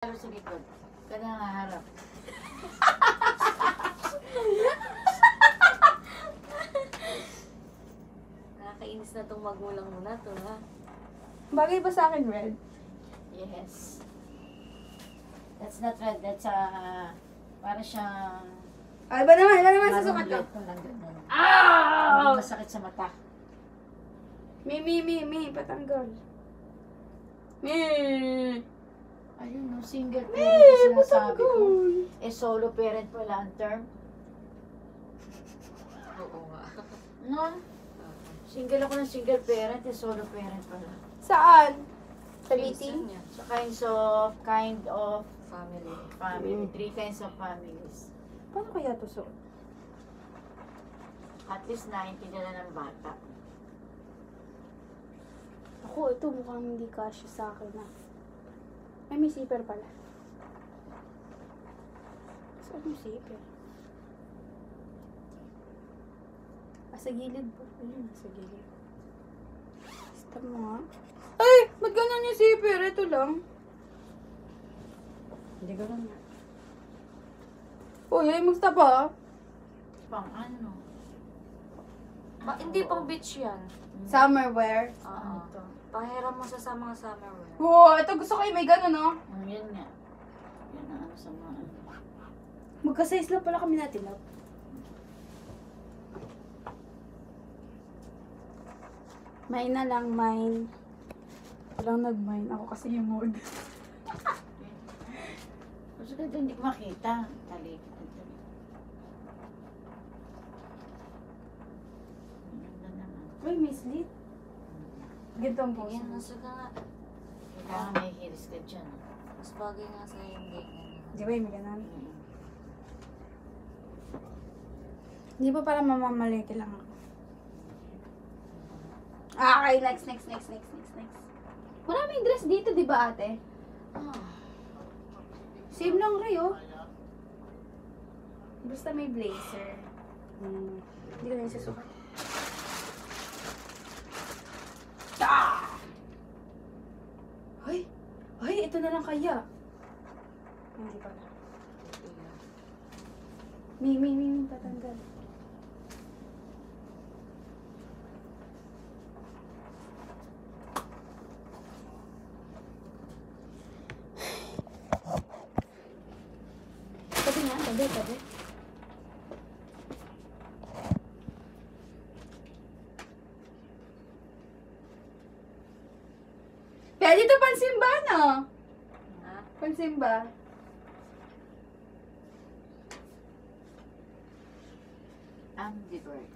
Lalo sa likod. Ka na harap. Nakakainis na itong magulang mo na to, ha? Bagay ba sa akin, Red? Yes. That's not red. That's para siyang... Ay, iba naman sa sukat ko. Ah! Masakit sa mata. Mi, patanggal. Mi! Ayun, no, single Mi, parent na sinasabi ko. patanggal. Eh, solo parent pala ang term. Oo nga. No? Single ako ng single parent, eh, solo parent pala. Saan? Sa Pinsan meeting? niya. So, kind of family. 3 kinds of families. Paano kaya to suot? At least naintindihan na ng bata. Ako, ito mukhang hindi kasya sa akin na. Ay, may zipper pala. Saan yung zipper? Sa gilid po. Ayun, sa gilid. Stop mo nga. Ay! Ba't ganyan yung zipper? Ito lang. Hindi ko lang. Uy, ay mag-stop ah. Pang ano? Hindi pang beach yan. Summer wear. Ano Oo. to? Pahiram mo sa mga summer wear. Wow, ito gusto ko yung may gano'n, no? Yan nga. Yan ang ano sa mga ano. Magka-size lang pala kami natin, no? Mine na lang, mine. Walang nag-mine. Ako kasi yung mood. Kasi ka hindi ko makita. Tali. Ganda naman. Uy, may slit. Ganito ang pose. Yan, nasa ka nga. Kailangan may heels ka dyan. Mas bagay nga sa'yo yung ganyan. Di ba yung may ganun? Hindi pa para mamamaliki lang ako. Okay, next. Maraming dress dito, di ba ate? Same lang rin, oh. Basta may blazer. Hindi ko na yung sasukat. Ah! Ay, ito na lang kaya. Hindi pa na. Mi, patanggal. Tabi nga, tabi. Kaya dito pansimba, no? Ha? Pansimba. Ambivert.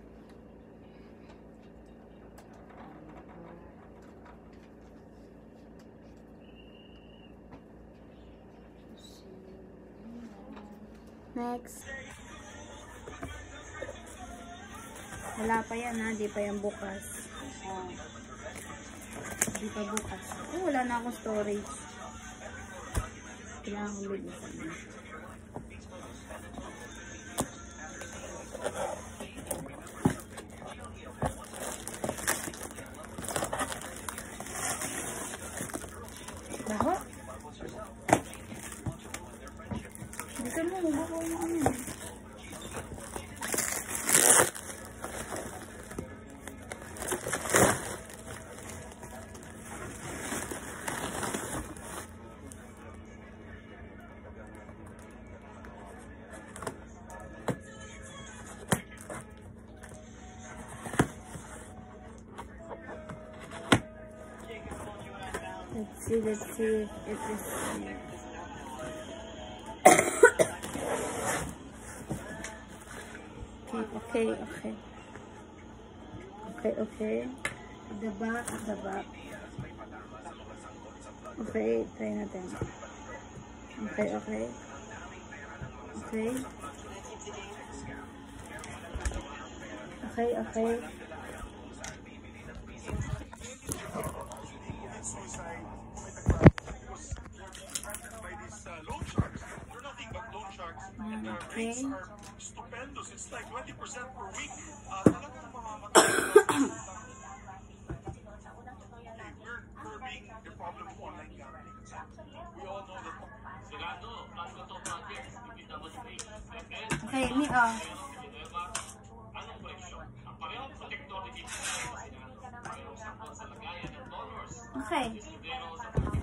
Next. Wala pa yan ha, di pa yan bukas. Di pa bukas. Oh, wala na akong storage. Kailangan kong bilisan. Baho? Bisa mo, baho mo ano. Let's see if it is here. Okay. The back. Okay, try natin. Okay. Okay. Stupendous. It's like 20% per week. Talagang mamamatay. We're curbing the problem of online gambling. We all know that Okay, me, oh. Okay.